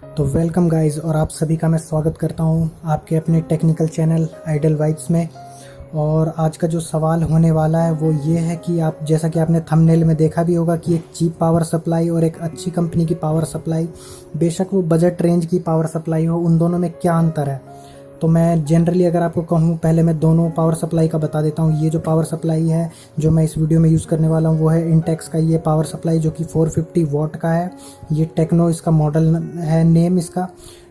तो welcome guys, और आप सभी का मैं स्वागत करता हूं आपके अपने टेक्निकल चैनल आइडल वाइब्स में। और आज का जो सवाल होने वाला है वो ये है कि आप जैसा कि आपने थंबनेल में देखा भी होगा कि एक चीप पावर सप्लाई और एक अच्छी कंपनी की पावर सप्लाई, बेशक वो बजट रेंज की पावर सप्लाई हो, उन दोनों में क्या अंतर है। तो मैं जनरली अगर आपको कहूँ, पहले मैं दोनों पावर सप्लाई का बता देता हूँ। ये जो पावर सप्लाई है जो मैं इस वीडियो में यूज़ करने वाला हूँ वो है इंटेक्स का ये पावर सप्लाई, जो कि 450 वॉट का है। ये टेक्नो इसका मॉडल है, नेम इसका।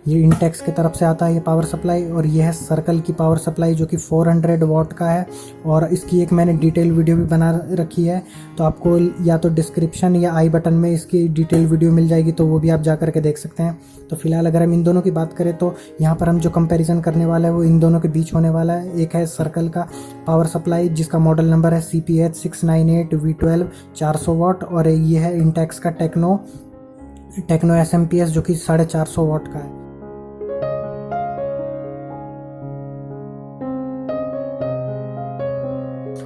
ये इंटेक्स की तरफ से आता है ये पावर सप्लाई। और ये है सर्कल की पावर सप्लाई जो कि 400 वॉट का है, और इसकी एक मैंने डिटेल वीडियो भी बना रखी है। तो आपको या तो डिस्क्रिप्शन या आई बटन में इसकी डिटेल वीडियो मिल जाएगी, तो वो भी आप जा करके देख सकते हैं। तो फिलहाल अगर हम इन दोनों की बात करें तो यहाँ पर हम जो कंपैरिजन करने वाला है वो इन दोनों के बीच होने वाला है। एक है सर्कल का पावर सप्लाई जिसका मॉडल नंबर है CPH698V12 400 वॉट, और ये है इंटेक्स का टेक्नो SMP जो कि 450 वॉट का है।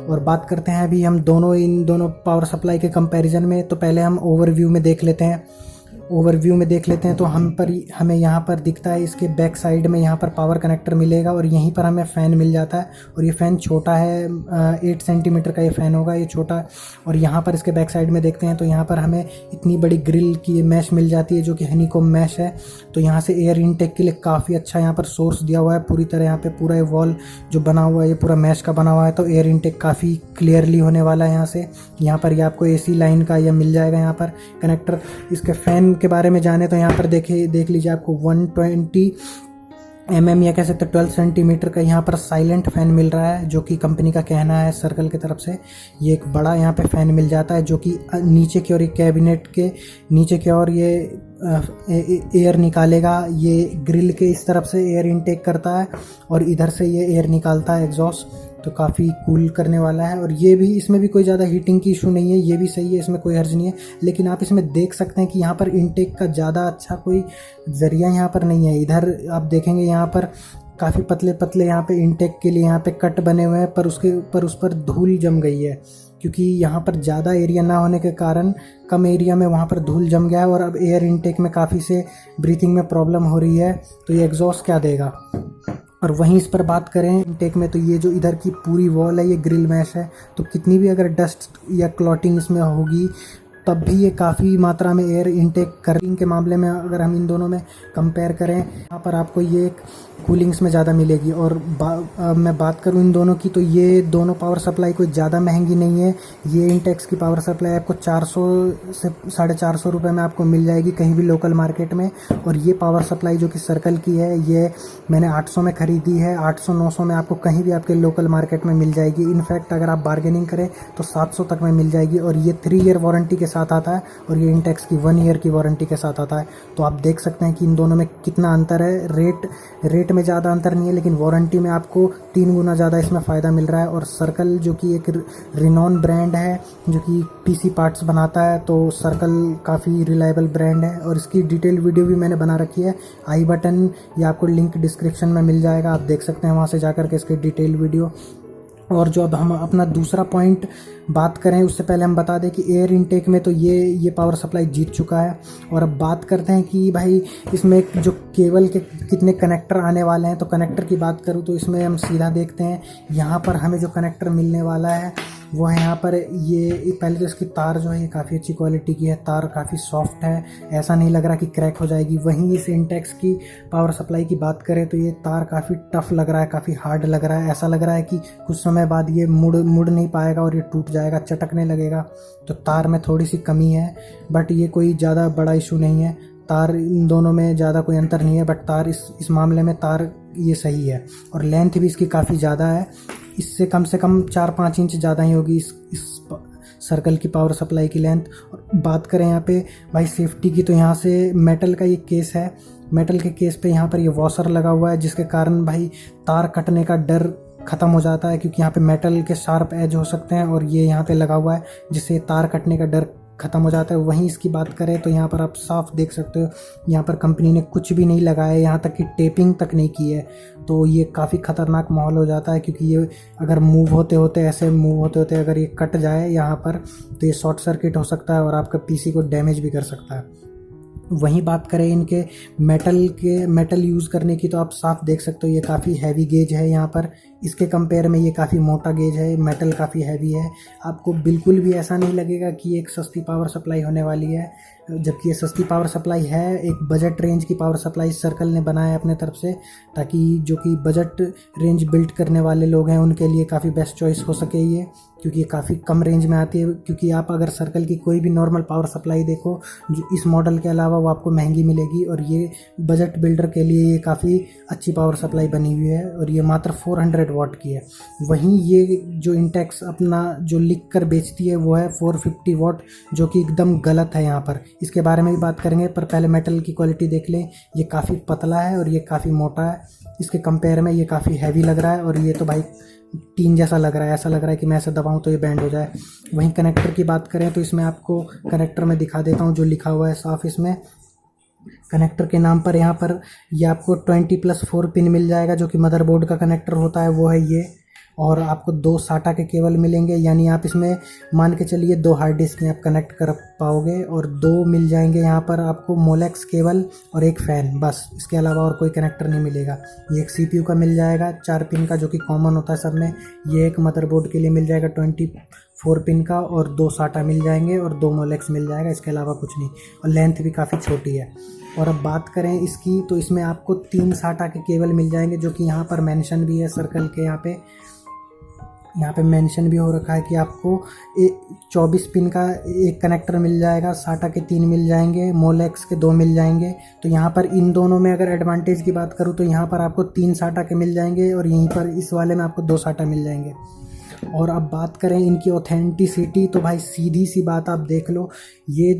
और बात करते हैं अभी हम इन दोनों पावर सप्लाई के कंपैरिजन में। तो पहले हम ओवरव्यू में देख लेते हैं। तो हमें यहाँ पर दिखता है इसके बैक साइड में यहाँ पर पावर कनेक्टर मिलेगा, और यहीं पर हमें फ़ैन मिल जाता है। और ये फ़ैन छोटा है, 8 सेंटीमीटर का ये फ़ैन होगा, ये छोटा। और यहाँ पर इसके बैक साइड में देखते हैं तो यहाँ पर हमें इतनी बड़ी ग्रिल की मैश मिल जाती है जो कि हनीकॉम्ब मैश है। तो यहाँ से एयर इनटेक के लिए काफ़ी अच्छा यहाँ पर सोर्स दिया हुआ है पूरी तरह। यहाँ पे पूरा ये वॉल जो बना हुआ है ये पूरा मैश का बना हुआ है, तो एयर इनटेक काफ़ी क्लियरली होने वाला है। यहाँ पर ये आपको AC लाइन का यह मिल जाएगा यहाँ पर कनेक्टर। इसके फ़ैन के बारे में जाने तो यहाँ पर देख लीजिए, आपको 120 mm या कह सकते 12 सेंटीमीटर का यहाँ पर साइलेंट फ़ैन मिल रहा है, जो कि कंपनी का कहना है सर्कल की तरफ से। ये एक बड़ा यहाँ पे फ़ैन मिल जाता है जो कि नीचे की ओर, ये कैबिनेट के नीचे की ओर ये एयर निकालेगा। ये ग्रिल के इस तरफ से एयर इनटेक करता है और इधर से ये एयर निकालता है एग्जॉस्ट। तो काफ़ी कूल करने वाला है। और ये भी, इसमें भी कोई ज़्यादा हीटिंग की इशू नहीं है, ये भी सही है, इसमें कोई हर्ज नहीं है। लेकिन आप इसमें देख सकते हैं कि यहाँ पर इनटेक का ज़्यादा अच्छा कोई ज़रिया यहाँ पर नहीं है। इधर आप देखेंगे यहाँ पर काफ़ी पतले पतले यहाँ पे इनटेक के लिए यहाँ पे कट बने हुए हैं, पर उसके ऊपर उस पर धूल जम गई है, क्योंकि यहाँ पर ज़्यादा एरिया ना होने के कारण कम एरिया में वहाँ पर धूल जम गया है। और अब एयर इनटेक में काफ़ी से ब्रीथिंग में प्रॉब्लम हो रही है, तो ये एग्जॉस्ट क्या देगा। और वहीं इस पर बात करें इनटेक में, तो ये जो इधर की पूरी वॉल है ये ग्रिल मैश है, तो कितनी भी अगर डस्ट या क्लॉटिंग इसमें होगी तब भी ये काफ़ी मात्रा में एयर इनटेक कूलिंग के मामले में अगर हम इन दोनों में कंपेयर करें, यहाँ पर आपको ये एक कूलिंग्स में ज़्यादा मिलेगी। और मैं बात करूँ इन दोनों की, तो ये दोनों पावर सप्लाई कोई ज़्यादा महंगी नहीं है। ये इंटेक्स की पावर सप्लाई आपको 400 से 450 रुपये में आपको मिल जाएगी कहीं भी लोकल मार्केट में। और ये पावर सप्लाई जो कि सर्कल की है, ये मैंने 800 में ख़रीदी है। 800-900 में आपको कहीं भी आपके लोकल मार्केट में मिल जाएगी। इनफैक्ट अगर आप बार्गेनिंग करें तो 700 तक में मिल जाएगी। और ये 3 ईयर वारंटी के साथ आता है, और ये इंटेक्स की 1 ईयर की वारंटी के साथ आता है। तो आप देख सकते हैं कि इन दोनों में कितना अंतर है। रेट में ज़्यादा अंतर नहीं है, लेकिन वारंटी में आपको 3 गुना ज़्यादा इसमें फ़ायदा मिल रहा है। और सर्कल जो कि एक रिनॉन ब्रांड है जो कि PC पार्ट्स बनाता है, तो सर्कल काफ़ी रिलायबल ब्रांड है। और इसकी डिटेल वीडियो भी मैंने बना रखी है, आई बटन या आपको लिंक डिस्क्रिप्शन में मिल जाएगा, आप देख सकते हैं वहाँ से जाकर के इसकी डिटेल वीडियो। और जो अब हम अपना दूसरा पॉइंट बात करें, उससे पहले हम बता दें कि एयर इनटेक में तो ये पावर सप्लाई जीत चुका है। और अब बात करते हैं कि भाई इसमें जो केबल के कितने कनेक्टर आने वाले हैं। तो कनेक्टर की बात करूँ तो इसमें हम सीधा देखते हैं, यहाँ पर हमें जो कनेक्टर मिलने वाला है वो है यहाँ पर ये। पहले तो इसकी तार जो है ये काफ़ी अच्छी क्वालिटी की है, तार काफ़ी सॉफ्ट है, ऐसा नहीं लग रहा कि क्रैक हो जाएगी। वहीं इस इंटेक्स की पावर सप्लाई की बात करें तो ये तार काफ़ी टफ लग रहा है, काफ़ी हार्ड लग रहा है। ऐसा लग रहा है कि कुछ समय बाद ये मुड़ नहीं पाएगा और ये टूट जाएगा, चटकने लगेगा। तो तार में थोड़ी सी कमी है, बट ये कोई ज़्यादा बड़ा इशू नहीं है। तार इन दोनों में ज़्यादा कोई अंतर नहीं है, बट तार इस मामले में तार ये सही है। और लेंथ भी इसकी काफ़ी ज़्यादा है, इससे कम से कम 4-5 इंच ज़्यादा ही होगी इस सर्कल की पावर सप्लाई की लेंथ। और बात करें यहाँ पे भाई सेफ्टी की, तो यहाँ से मेटल का ये केस है। मेटल के केस पे यहाँ पर ये वॉशर लगा हुआ है, जिसके कारण भाई तार कटने का डर ख़त्म हो जाता है, क्योंकि यहाँ पे मेटल के शार्प एज हो सकते हैं और ये यहाँ पे लगा हुआ है, जिससे तार कटने का डर ख़त्म हो जाता है। वहीं इसकी बात करें तो यहाँ पर आप साफ देख सकते हो, यहाँ पर कंपनी ने कुछ भी नहीं लगाया है, यहाँ तक कि टेपिंग तक नहीं की है। तो ये काफ़ी ख़तरनाक माहौल हो जाता है, क्योंकि ये अगर मूव होते होते अगर ये कट जाए यहाँ पर, तो ये शॉर्ट सर्किट हो सकता है और आपका PC को डैमेज भी कर सकता है। वहीं बात करें इनके मेटल यूज़ करने की, तो आप साफ देख सकते हो ये काफ़ी हैवी गेज है यहाँ पर। इसके कंपेयर में ये काफ़ी मोटा गेज है, मेटल काफ़ी हैवी है। आपको बिल्कुल भी ऐसा नहीं लगेगा कि एक सस्ती पावर सप्लाई होने वाली है, जबकि ये सस्ती पावर सप्लाई है। एक बजट रेंज की पावर सप्लाई सर्कल ने बनाया है अपने तरफ से, ताकि जो कि बजट रेंज बिल्ड करने वाले लोग हैं उनके लिए काफ़ी बेस्ट चॉइस हो सके ये, क्योंकि ये काफ़ी कम रेंज में आती है। क्योंकि आप अगर सर्कल की कोई भी नॉर्मल पावर सप्लाई देखो जो इस मॉडल के अलावा, वो आपको महंगी मिलेगी, और ये बजट बिल्डर के लिए ये काफ़ी अच्छी पावर सप्लाई बनी हुई है, और ये मात्र 400 वाट की है। वहीं ये जो इंटेक्स अपना जो लिख कर बेचती है वो है 450 वाट, जो कि एकदम गलत है। यहाँ पर इसके बारे में भी बात करेंगे, पर पहले मेटल की क्वालिटी देख लें। ये काफ़ी पतला है और ये काफ़ी मोटा है। इसके कंपेयर में ये काफ़ी हैवी लग रहा है, और ये तो भाई टीन जैसा लग रहा है। ऐसा लग रहा है कि मैं ऐसे दबाऊं तो ये बैंड हो जाए। वहीं कनेक्टर की बात करें तो इसमें आपको कनेक्टर में दिखा देता हूं जो लिखा हुआ है साफ। इसमें कनेक्टर के नाम पर यहाँ पर ये आपको 20+4 पिन मिल जाएगा, जो कि मदरबोर्ड का कनेक्टर होता है वो है ये। और आपको 2 साटा के केबल मिलेंगे, यानी आप इसमें मान के चलिए 2 हार्ड डिस्क आप कनेक्ट कर पाओगे। और 2 मिल जाएंगे यहाँ पर आपको मोलेक्स केबल और एक फ़ैन, बस। इसके अलावा और कोई कनेक्टर नहीं मिलेगा। ये एक CPU का मिल जाएगा 4 पिन का, जो कि कॉमन होता है सब में। ये एक मदरबोर्ड के लिए मिल जाएगा 24 पिन का, और 2 साटा मिल जाएंगे और 2 मोलेक्स मिल जाएगा। इसके अलावा कुछ नहीं, और लेंथ भी काफ़ी छोटी है। और अब बात करें इसकी, तो इसमें आपको 3 साटा के केबल मिल जाएंगे, जो कि यहाँ पर मेंशन भी है सर्कल के। यहाँ पे मेंशन भी हो रखा है कि आपको 24 पिन का एक कनेक्टर मिल जाएगा, साटा के 3 मिल जाएंगे, मोलेक्स के 2 मिल जाएंगे। तो यहाँ पर इन दोनों में अगर एडवांटेज की बात करूँ तो यहाँ पर आपको 3 साटा के मिल जाएंगे, और यहीं पर इस वाले में आपको 2 साटा मिल जाएंगे। और अब बात करें इनकी ऑथेंटिसिटी, तो भाई सीधी सी बात आप देख लो, ये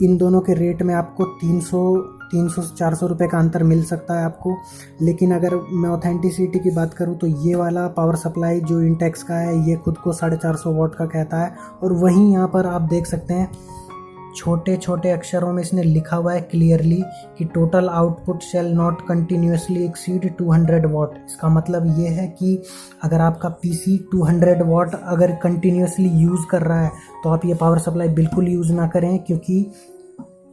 इन दोनों के रेट में आपको 300-400 रुपये का अंतर मिल सकता है आपको। लेकिन अगर मैं ऑथेंटिसिटी की बात करूं तो ये वाला पावर सप्लाई जो इंटेक्स का है, ये खुद को 450 वाट का कहता है। और वहीं यहाँ पर आप देख सकते हैं छोटे छोटे अक्षरों में इसने लिखा हुआ है क्लियरली कि total output shall not continuously exceed 200 वाट। इसका मतलब ये है कि अगर आपका PC 200 वाट अगर कंटिन्यूसली यूज़ कर रहा है तो आप ये पावर सप्लाई बिल्कुल यूज़ ना करें, क्योंकि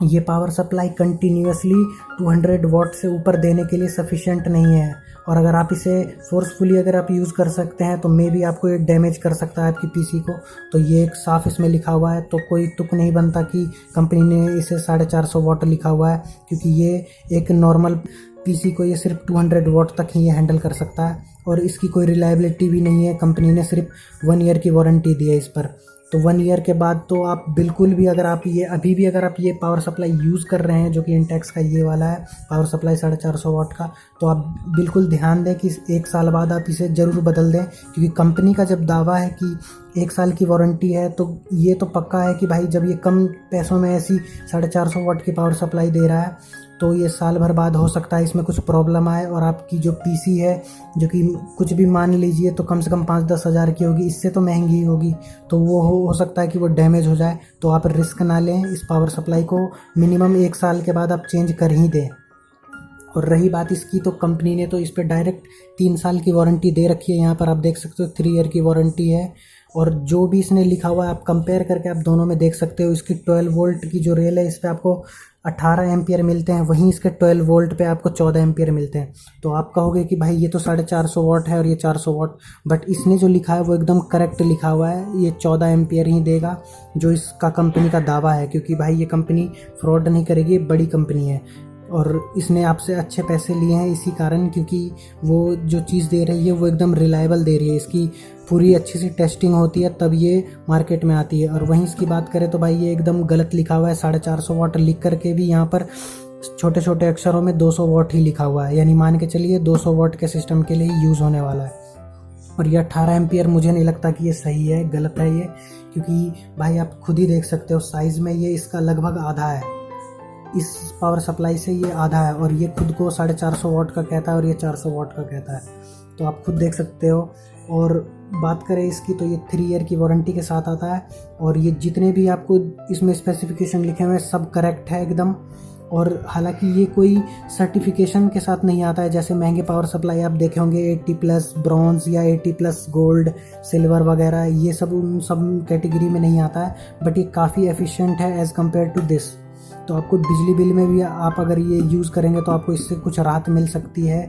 ये पावर सप्लाई कंटिन्यूसली 200 वाट से ऊपर देने के लिए सफिशिएंट नहीं है। और अगर आप इसे फोर्सफुली अगर आप यूज़ कर सकते हैं तो मे भी आपको ये डैमेज कर सकता है आपकी PC को। तो ये एक साफ इसमें लिखा हुआ है, तो कोई तुक नहीं बनता कि कंपनी ने इसे 450 वाट लिखा हुआ है, क्योंकि ये एक नॉर्मल PC को ये सिर्फ 200 वाट तक ही ये हैंडल कर सकता है। और इसकी कोई रिलायबिलिटी भी नहीं है, कंपनी ने सिर्फ 1 ईयर की वारंटी दी है इस पर। तो 1 ईयर के बाद तो आप बिल्कुल भी अगर आप ये अभी भी अगर आप ये पावर सप्लाई यूज़ कर रहे हैं, जो कि इंटेक्स का ये वाला है पावर सप्लाई 450 वाट का, तो आप बिल्कुल ध्यान दें कि 1 साल बाद आप इसे ज़रूर बदल दें। क्योंकि कंपनी का जब दावा है कि 1 साल की वारंटी है, तो ये तो पक्का है कि भाई जब ये कम पैसों में ऐसी 450 वाट की पावर सप्लाई दे रहा है, तो ये साल भर बाद हो सकता है इसमें कुछ प्रॉब्लम आए और आपकी जो PC है, जो कि कुछ भी मान लीजिए तो कम से कम 5-10 हज़ार की होगी, इससे तो महंगी होगी, तो वो हो सकता है कि वो डैमेज हो जाए। तो आप रिस्क ना लें, इस पावर सप्लाई को मिनिमम 1 साल के बाद आप चेंज कर ही दें। और रही बात इसकी, तो कंपनी ने तो इस पर डायरेक्ट 3 साल की वारंटी दे रखी है। यहाँ पर आप देख सकते हो 3 ईयर की वारंटी है। और जो भी इसने लिखा हुआ है आप कंपेयर करके आप दोनों में देख सकते हो। इसकी 12 वोल्ट की जो रेल है इस पर आपको 18 एम्पियर मिलते हैं, वहीं इसके 12 वोल्ट पे आपको 14 एम्पियर मिलते हैं। तो आप कहोगे कि भाई ये तो 450 वाट है और ये 400 वाट, बट इसने जो लिखा है वो एकदम करेक्ट लिखा हुआ है। ये 14 एम्पियर ही देगा जो इसका कंपनी का दावा है, क्योंकि भाई ये कंपनी फ्रॉड नहीं करेगी, बड़ी कंपनी है और इसने आपसे अच्छे पैसे लिए हैं इसी कारण, क्योंकि वो जो चीज़ दे रही है वो एकदम रिलायबल दे रही है। इसकी पूरी अच्छी सी टेस्टिंग होती है तब ये मार्केट में आती है। और वहीं इसकी बात करें तो भाई ये एकदम गलत लिखा हुआ है। 450 वाट लिख करके भी यहाँ पर छोटे छोटे अक्षरों में 200 वाट ही लिखा हुआ है, यानी मान के चलिए 200 वाट के सिस्टम के लिए ही यूज़ होने वाला है। और ये 18 एम्पियर मुझे नहीं लगता कि ये सही है, गलत है ये, क्योंकि भाई आप खुद ही देख सकते हो साइज़ में ये इसका लगभग आधा है। इस पावर सप्लाई से ये आधा है और ये खुद को 450 वाट का कहता है और ये 400 वाट का कहता है, तो आप खुद देख सकते हो। और बात करें इसकी तो ये 3 ईयर की वारंटी के साथ आता है और ये जितने भी आपको इसमें स्पेसिफिकेशन लिखे हुए हैं सब करेक्ट है एकदम। और हालांकि ये कोई सर्टिफिकेशन के साथ नहीं आता है, जैसे महंगे पावर सप्लाई आप देखे होंगे 80+ ब्रॉन्ज या 80+ गोल्ड सिल्वर वगैरह, ये सब उन सब कैटेगरी में नहीं आता है, बट ये काफ़ी एफिशिएंट है एज़ कम्पेयर टू दिस। तो आपको बिजली बिल में भी आप अगर ये यूज़ करेंगे तो आपको इससे कुछ राहत मिल सकती है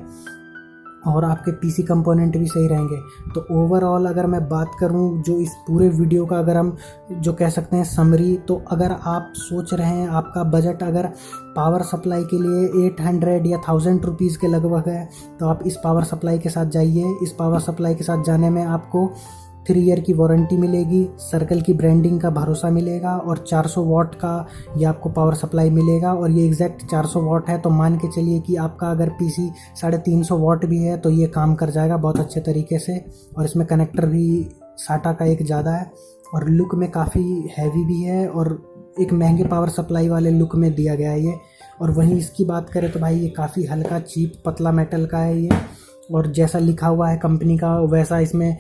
और आपके पीसी कंपोनेंट भी सही रहेंगे। तो ओवरऑल अगर मैं बात करूं जो इस पूरे वीडियो का अगर हम जो कह सकते हैं समरी, तो अगर आप सोच रहे हैं आपका बजट अगर पावर सप्लाई के लिए 800 या 1000 रुपीज़ के लगभग है, तो आप इस पावर सप्लाई के साथ जाइए। इस पावर सप्लाई के साथ जाने में आपको 3 ईयर की वारंटी मिलेगी, सर्कल की ब्रांडिंग का भरोसा मिलेगा और 400 वाट का ये आपको पावर सप्लाई मिलेगा। और ये एग्जैक्ट 400 वाट है, तो मान के चलिए कि आपका अगर पीसी 350 वाट भी है तो ये काम कर जाएगा बहुत अच्छे तरीके से। और इसमें कनेक्टर भी साटा का एक ज़्यादा है और लुक में काफ़ी हैवी भी है और एक महंगे पावर सप्लाई वाले लुक में दिया गया है ये। और वहीं इसकी बात करें तो भाई ये काफ़ी हल्का चीप पतला मेटल का है ये, और जैसा लिखा हुआ है कंपनी का वैसा इसमें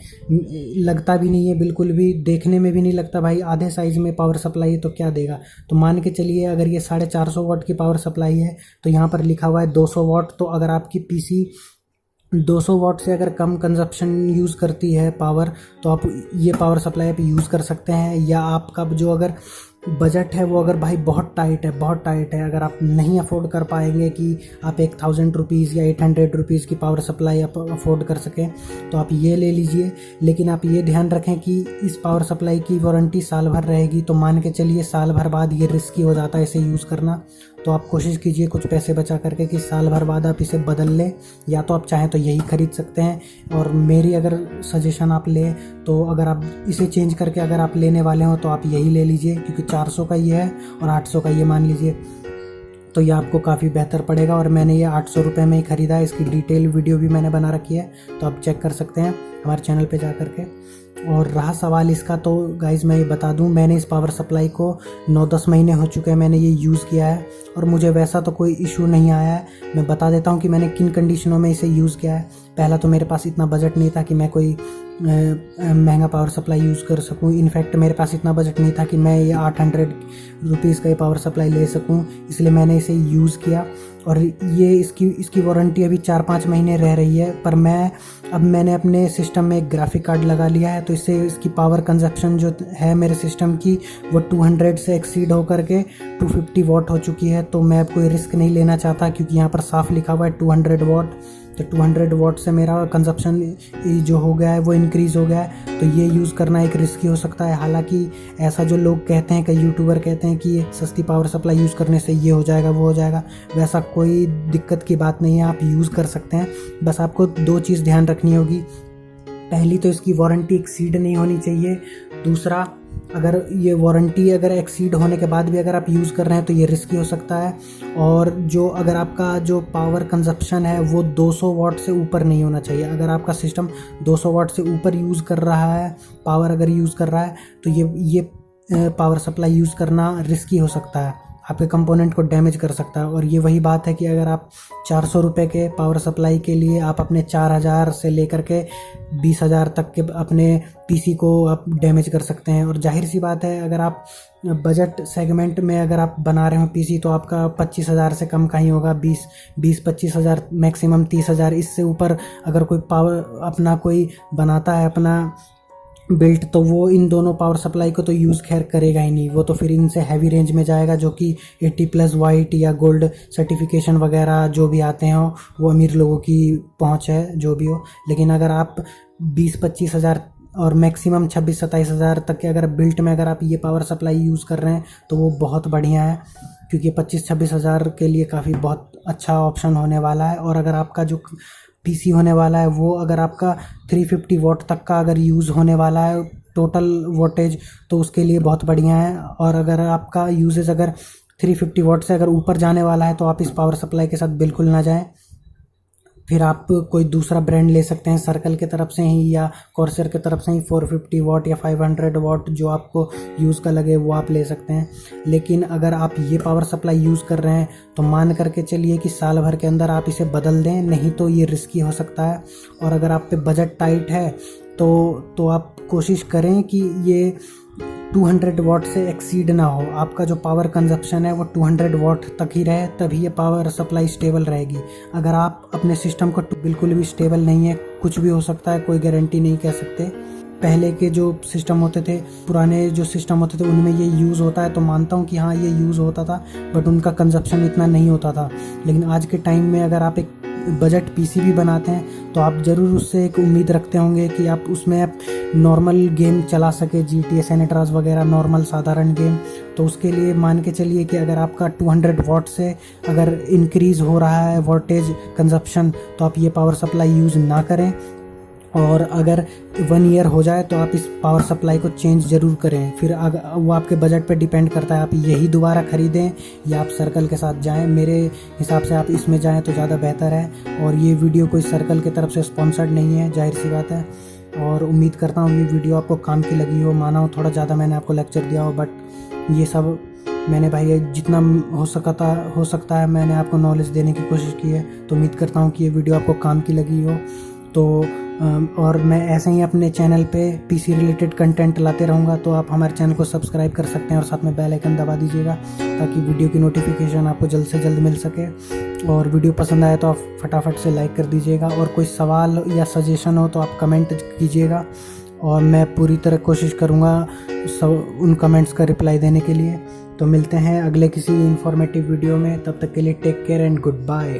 लगता भी नहीं है, बिल्कुल भी देखने में भी नहीं लगता। भाई आधे साइज़ में पावर सप्लाई है तो क्या देगा। तो मान के चलिए अगर ये 450 वाट की पावर सप्लाई है तो यहाँ पर लिखा हुआ है 200 वाट। तो अगर आपकी पीसी 200 वाट से अगर कम कंजप्शन यूज़ करती है पावर, तो आप ये पावर सप्लाई आप यूज़ कर सकते हैं। या आपका जो अगर बजट है वो अगर भाई बहुत टाइट है, बहुत टाइट है, अगर आप नहीं अफोर्ड कर पाएंगे कि आप 1000 रुपीज़ या 800 रुपीज़ की पावर सप्लाई आप अफोर्ड कर सकें, तो आप ये ले लीजिए। लेकिन आप ये ध्यान रखें कि इस पावर सप्लाई की वारंटी साल भर रहेगी, तो मान के चलिए साल भर बाद ये रिस्की हो जाता है इसे यूज़ करना। तो आप कोशिश कीजिए कुछ पैसे बचा करके कि साल भर बाद आप इसे बदल लें, या तो आप चाहें तो यही खरीद सकते हैं। और मेरी अगर सजेशन आप लें तो अगर आप इसे चेंज करके अगर आप लेने वाले हो तो आप यही ले लीजिए, क्योंकि 400 का ये है और 800 का ये मान लीजिए, तो ये आपको काफ़ी बेहतर पड़ेगा। और मैंने ये 800 रुपये में ही ख़रीदा है, इसकी डिटेल वीडियो भी मैंने बना रखी है, तो आप चेक कर सकते हैं हमारे चैनल पे जा करके। और रहा सवाल इसका, तो गाइज़ मैं ये बता दूं, मैंने इस पावर सप्लाई को 9-10 महीने हो चुके हैं मैंने ये यूज़ किया है और मुझे वैसा तो कोई इशू नहीं आया है। मैं बता देता हूं कि मैंने किन कंडीशनों में इसे यूज़ किया है। पहला तो मेरे पास इतना बजट नहीं था कि मैं कोई महंगा पावर सप्लाई यूज़ कर सकूं। इनफैक्ट मेरे पास इतना बजट नहीं था कि मैं ये 800 रुपीज़ का ये पावर सप्लाई ले सकूं, इसलिए मैंने इसे यूज़ किया। और ये इसकी वारंटी अभी 4-5 महीने रह रही है। पर मैंने अपने सिस्टम में एक ग्राफिक कार्ड लगा लिया है, तो इससे इसकी पावर कंजप्शन जो है मेरे सिस्टम की वो 200 से एक्सीड होकर के 250 वाट हो चुकी है। तो मैं अब कोई रिस्क नहीं लेना चाहता, क्योंकि यहाँ पर साफ लिखा हुआ है 200 वाट। तो 200 वाट से मेरा कंजप्शन जो हो गया है वो इंक्रीज़ हो गया है, तो ये यूज़ करना एक रिस्की हो सकता है। हालांकि ऐसा जो लोग कहते हैं, कई यूट्यूबर कहते हैं कि ये सस्ती पावर सप्लाई यूज़ करने से ये हो जाएगा वो हो जाएगा, वैसा कोई दिक्कत की बात नहीं है, आप यूज़ कर सकते हैं। बस आपको 2 चीज़ ध्यान रखनी होगी। पहली तो इसकी वारंटी एक्सीड नहीं होनी चाहिए। दूसरा, अगर ये वारंटी अगर एक्सीड होने के बाद भी अगर आप यूज़ कर रहे हैं तो ये रिस्की हो सकता है। और जो अगर आपका जो पावर कंजप्शन है वो 200 वाट से ऊपर नहीं होना चाहिए। अगर आपका सिस्टम 200 वाट से ऊपर यूज़ कर रहा है, पावर अगर यूज़ कर रहा है, तो ये पावर सप्लाई यूज़ करना रिस्की हो सकता है, आपके कंपोनेंट को डैमेज कर सकता है। और ये वही बात है कि अगर आप 400 रुपये के पावर सप्लाई के लिए आप अपने 4000 से लेकर के 20,000 तक के अपने पीसी को आप डैमेज कर सकते हैं। और जाहिर सी बात है, अगर आप बजट सेगमेंट में अगर आप बना रहे हो पीसी, तो आपका 25,000 से कम का ही होगा। 20-25,000 मैक्सिमम 30,000, इससे ऊपर अगर कोई पावर अपना कोई बनाता है अपना बिल्ट, तो वो इन दोनों पावर सप्लाई को तो यूज़ खैर करेगा ही नहीं, वो तो फिर इनसे हैवी रेंज में जाएगा, जो कि 80+ वाइट या गोल्ड सर्टिफिकेशन वगैरह जो भी आते हैं वो अमीर लोगों की पहुंच है, जो भी हो। लेकिन अगर आप 20-25,000 और मैक्सिमम 26-27,000 तक के अगर बिल्ट में अगर आप ये पावर सप्लाई यूज़ कर रहे हैं तो वो बहुत बढ़िया है, क्योंकि 25-26,000 के लिए काफ़ी बहुत अच्छा ऑप्शन होने वाला है। और अगर आपका जो पीसी होने वाला है वो अगर आपका 350 वाट तक का अगर यूज़ होने वाला है टोटल वोल्टेज, तो उसके लिए बहुत बढ़िया है। और अगर आपका यूजेज अगर 350 वाट से अगर ऊपर जाने वाला है तो आप इस पावर सप्लाई के साथ बिल्कुल ना जाएं। फिर आप कोई दूसरा ब्रांड ले सकते हैं, सर्कल के तरफ से ही या कॉर्सर के तरफ से ही 450 वाट या 500 वाट जो आपको यूज़ का लगे वो आप ले सकते हैं। लेकिन अगर आप ये पावर सप्लाई यूज़ कर रहे हैं तो मान करके चलिए कि साल भर के अंदर आप इसे बदल दें, नहीं तो ये रिस्की हो सकता है। और अगर आप पे बजट टाइट है तो आप कोशिश करें कि ये 200 वाट से एक्सीड ना हो, आपका जो पावर कंजप्शन है वो 200 वाट तक ही रहे, तभी ये पावर सप्लाई स्टेबल रहेगी। अगर आप अपने सिस्टम को बिल्कुल भी स्टेबल नहीं है, कुछ भी हो सकता है, कोई गारंटी नहीं कह सकते। पहले के जो सिस्टम होते थे, पुराने जो सिस्टम होते थे उनमें ये यूज़ होता है तो मानता हूँ कि हाँ ये यूज़ होता था, बट उनका कंजप्शन इतना नहीं होता था। लेकिन आज के टाइम में अगर आप एक बजट पीसी भी बनाते हैं तो आप ज़रूर उससे एक उम्मीद रखते होंगे कि आप उसमें आप नॉर्मल गेम चला सके, GTA सैन एंड्रेआस वगैरह नॉर्मल साधारण गेम। तो उसके लिए मान के चलिए कि अगर आपका 200 वाट से अगर इंक्रीज़ हो रहा है वोल्टेज कंजप्शन, तो आप ये पावर सप्लाई यूज़ ना करें। और अगर 1 ईयर हो जाए तो आप इस पावर सप्लाई को चेंज ज़रूर करें। फिर अगर वो आपके बजट पे डिपेंड करता है, आप यही दोबारा ख़रीदें या आप सर्कल के साथ जाएं। मेरे हिसाब से आप इसमें जाएं तो ज़्यादा बेहतर है। और ये वीडियो कोई सर्कल की तरफ से स्पॉन्सर्ड नहीं है, जाहिर सी बात है। और उम्मीद करता हूँ ये वीडियो आपको काम की लगी हो। माना हो थोड़ा ज़्यादा मैंने आपको लेक्चर दिया हो, बट ये सब मैंने भाई जितना हो सकता है मैंने आपको नॉलेज देने की कोशिश की है। तो उम्मीद करता हूँ कि ये वीडियो आपको काम की लगी हो। तो और मैं ऐसे ही अपने चैनल पे पीसी रिलेटेड कंटेंट लाते रहूँगा, तो आप हमारे चैनल को सब्सक्राइब कर सकते हैं और साथ में बेल आइकन दबा दीजिएगा ताकि वीडियो की नोटिफिकेशन आपको जल्द से जल्द मिल सके। और वीडियो पसंद आए तो आप फटाफट से लाइक कर दीजिएगा, और कोई सवाल या सजेशन हो तो आप कमेंट कीजिएगा और मैं पूरी तरह कोशिश करूँगा सब उन कमेंट्स का रिप्लाई देने के लिए। तो मिलते हैं अगले किसी इन्फॉर्मेटिव वीडियो में, तब तक के लिए take care and good bye.